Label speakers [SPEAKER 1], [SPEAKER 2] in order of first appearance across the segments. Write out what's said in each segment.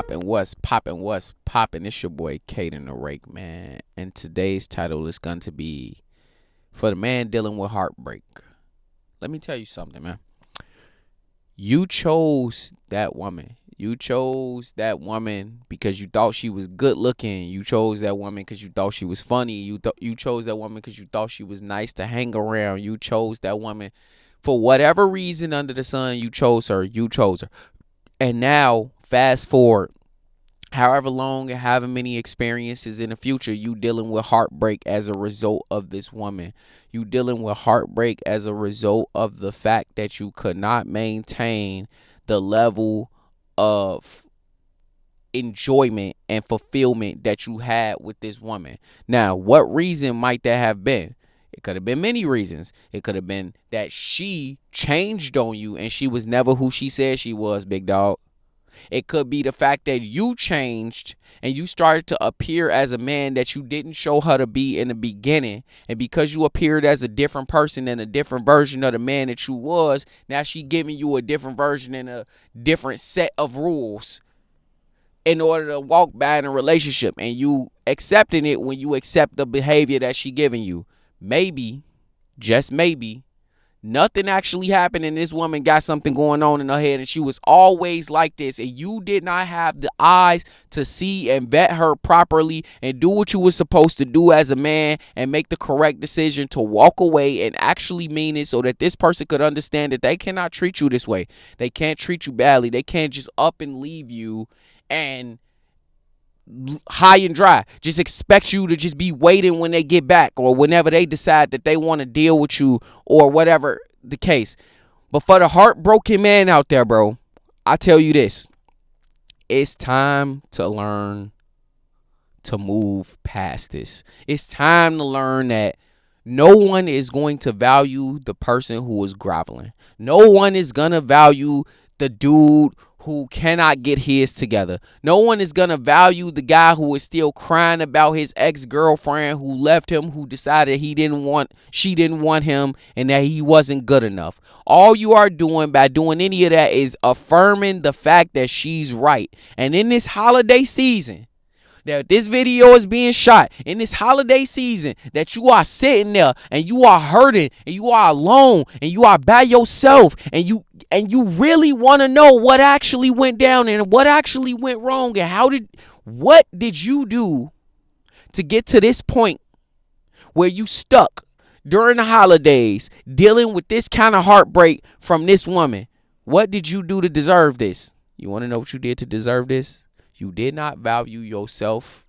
[SPEAKER 1] What's poppin'? What's poppin'? It's your boy Caden the Rake, man. And today's title is going to be For the Man Dealing with Heartbreak. Let me tell you something, man. You chose that woman. You chose that woman because you thought she was good looking. You chose that woman because you thought she was funny. You chose that woman because you thought she was nice to hang around. You chose that woman for whatever reason under the sun. You chose her. You chose her. And now, fast forward, however long and however many experiences in the future, you dealing with heartbreak as a result of this woman. You dealing with heartbreak as a result of the fact that you could not maintain the level of enjoyment and fulfillment that you had with this woman. Now, what reason might that have been? It could have been many reasons. It could have been that she changed on you and she was never who she said she was, big dog. It could be the fact that you changed and you started to appear as a man that you didn't show her to be in the beginning. And because you appeared as a different person and a different version of the man that you was, now she giving you a different version and a different set of rules in order to walk by in a relationship. And you accepting it when you accept the behavior that she giving you. Maybe, just maybe, nothing actually happened and this woman got something going on in her head and she was always like this and you did not have the eyes to see and vet her properly and do what you were supposed to do as a man and make the correct decision to walk away and actually mean it so that this person could understand that they cannot treat you this way. They can't treat you badly. They can't just up and leave you and high and dry. Just expect you to just be waiting when they get back or whenever they decide that they want to deal with you or whatever the case. But for the heartbroken man out there, bro, I tell you this. It's time to learn to move past this. It's time to learn that no one is going to value the person who is groveling. No one is going to value the dude who cannot get his together. No one is going to value the guy who is still crying about his ex-girlfriend who left him, who decided she didn't want him and that he wasn't good enough. All you are doing by doing any of that is affirming the fact that she's right. And in this holiday season, that this video is being shot in this holiday season, that you are sitting there and you are hurting and you are alone and you are by yourself and you really want to know what actually went down and what actually went wrong and what did you do to get to this point where you stuck during the holidays dealing with this kind of heartbreak from this woman? What did you do to deserve this? You want to know what you did to deserve this? You did not value yourself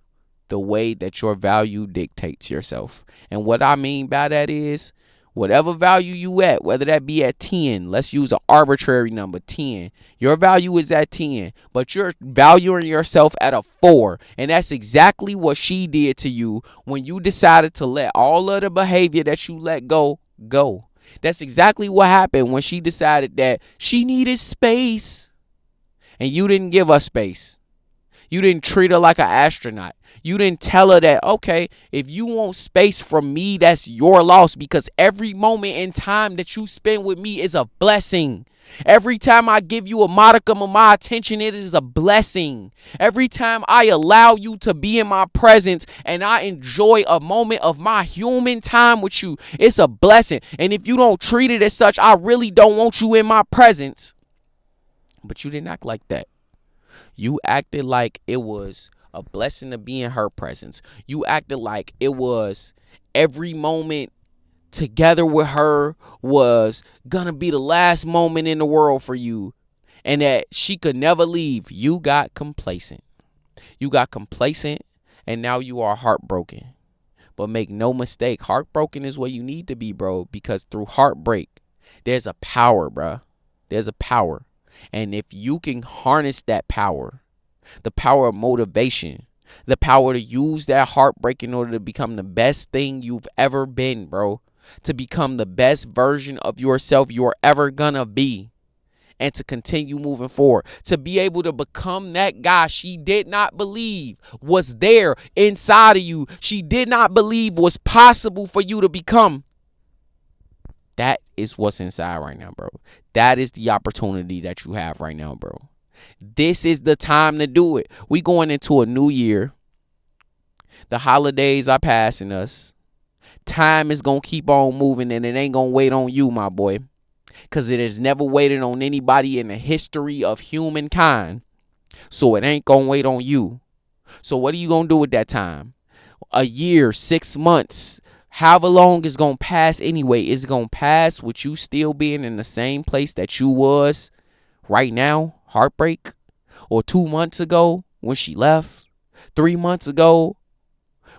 [SPEAKER 1] the way that your value dictates yourself. And what I mean by that is whatever value you at, whether that be at 10, let's use an arbitrary number, 10. Your value is at 10, but you're valuing yourself at a 4. And that's exactly what she did to you when you decided to let all of the behavior that you let go. That's exactly what happened when she decided that she needed space and you didn't give her space. You didn't treat her like an astronaut. You didn't tell her that, okay, if you want space from me, that's your loss, because every moment in time that you spend with me is a blessing. Every time I give you a modicum of my attention, it is a blessing. Every time I allow you to be in my presence and I enjoy a moment of my human time with you, it's a blessing. And if you don't treat it as such, I really don't want you in my presence. But you didn't act like that. You acted like it was a blessing to be in her presence. You acted like it was every moment together with her was gonna be the last moment in the world for you and that she could never leave. You got complacent. And now you are heartbroken. But make no mistake, heartbroken is where you need to be, bro, because through heartbreak, there's a power, bro. There's a power. And if you can harness that power, the power of motivation, the power to use that heartbreak in order to become the best thing you've ever been, bro, to become the best version of yourself you're ever gonna be, and to continue moving forward, to be able to become that guy she did not believe was there inside of you, she did not believe was possible for you to become. That is what's inside right now, bro. That is the opportunity that you have right now, bro. This is the time to do it. We going into a new year. The holidays are passing us. Time is going to keep on moving, and it ain't going to wait on you, my boy. Because it has never waited on anybody in the history of humankind. So it ain't going to wait on you. So what are you going to do with that time? A year, 6 months, however long it's going to pass anyway. It's going to pass with you still being in the same place that you was right now, heartbreak, or 2 months ago when she left, 3 months ago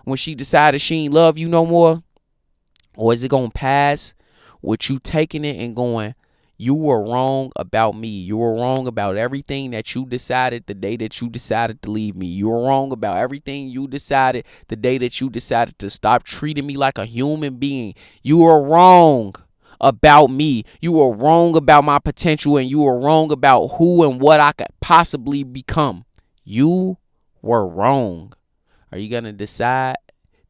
[SPEAKER 1] when she decided she ain't love you no more? Or is it going to pass with you taking it and going, you were wrong about me. You were wrong about everything that you decided the day that you decided to leave me. You were wrong about everything you decided the day that you decided to stop treating me like a human being. You were wrong about me. You were wrong about my potential, and you were wrong about who and what I could possibly become. You were wrong. Are you going to decide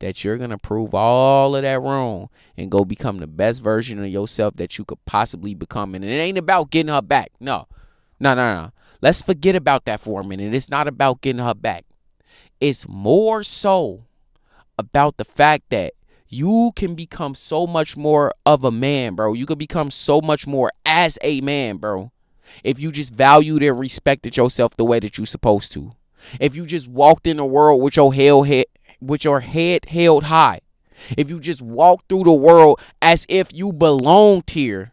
[SPEAKER 1] that you're going to prove all of that wrong and go become the best version of yourself that you could possibly become? And it ain't about getting her back. No. Let's forget about that for a minute. It's not about getting her back. It's more so about the fact that you can become so much more of a man, bro. You could become so much more as a man, bro, if you just valued and respected yourself the way that you're supposed to. If you just walked in the world with your head held high. If you just walk through the world as if you belonged here,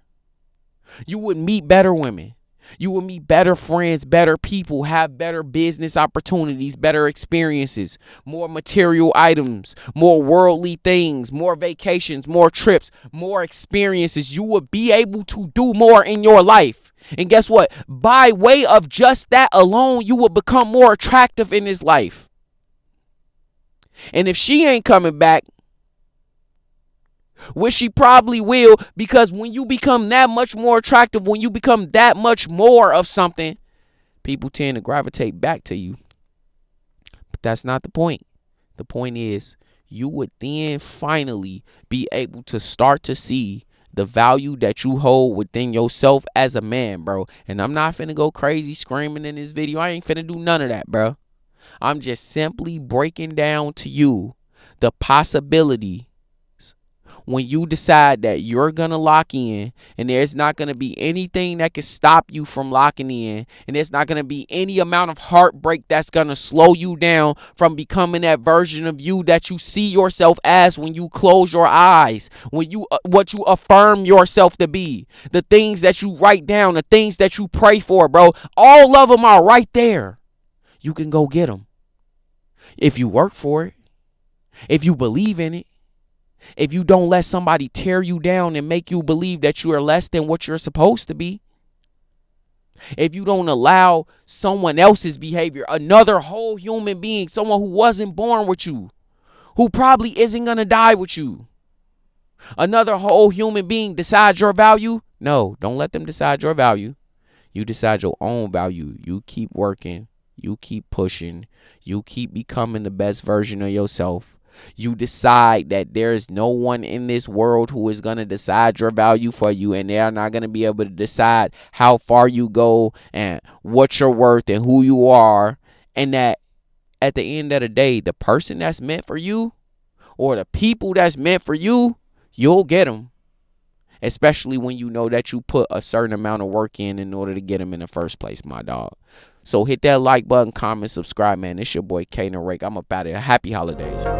[SPEAKER 1] you would meet better women. You would meet better friends, better people, have better business opportunities, better experiences, more material items, more worldly things, more vacations, more trips, more experiences. You would be able to do more in your life. And guess what? By way of just that alone, you will become more attractive in this life. And if she ain't coming back, which she probably will, because when you become that much more attractive, when you become that much more of something, people tend to gravitate back to you. But that's not the point. The point is, you would then finally be able to start to see the value that you hold within yourself as a man, bro. And I'm not finna go crazy screaming in this video. I ain't finna do none of that, bro. I'm just simply breaking down to you the possibility when you decide that you're going to lock in, and there's not going to be anything that can stop you from locking in, and there's not going to be any amount of heartbreak that's going to slow you down from becoming that version of you that you see yourself as when you close your eyes, when you what you affirm yourself to be, the things that you write down, the things that you pray for, bro. All of them are right there. You can go get them if you work for it, if you believe in it. If you don't let somebody tear you down and make you believe that you are less than what you're supposed to be. If you don't allow someone else's behavior, another whole human being, someone who wasn't born with you, who probably isn't going to die with you, another whole human being decide your value. No, don't let them decide your value. You decide your own value. You keep working. You keep pushing. You keep becoming the best version of yourself. You decide that there is no one in this world who is going to decide your value for you, and they are not going to be able to decide how far you go and what you're worth and who you are. And that at the end of the day, the person that's meant for you or the people that's meant for you, you'll get them. Especially when you know that you put a certain amount of work in order to get them in the first place, my dog. So hit that like button, comment, subscribe, man. It's your boy, Kane and Rake. I'm up out of here. Happy holidays, y'all.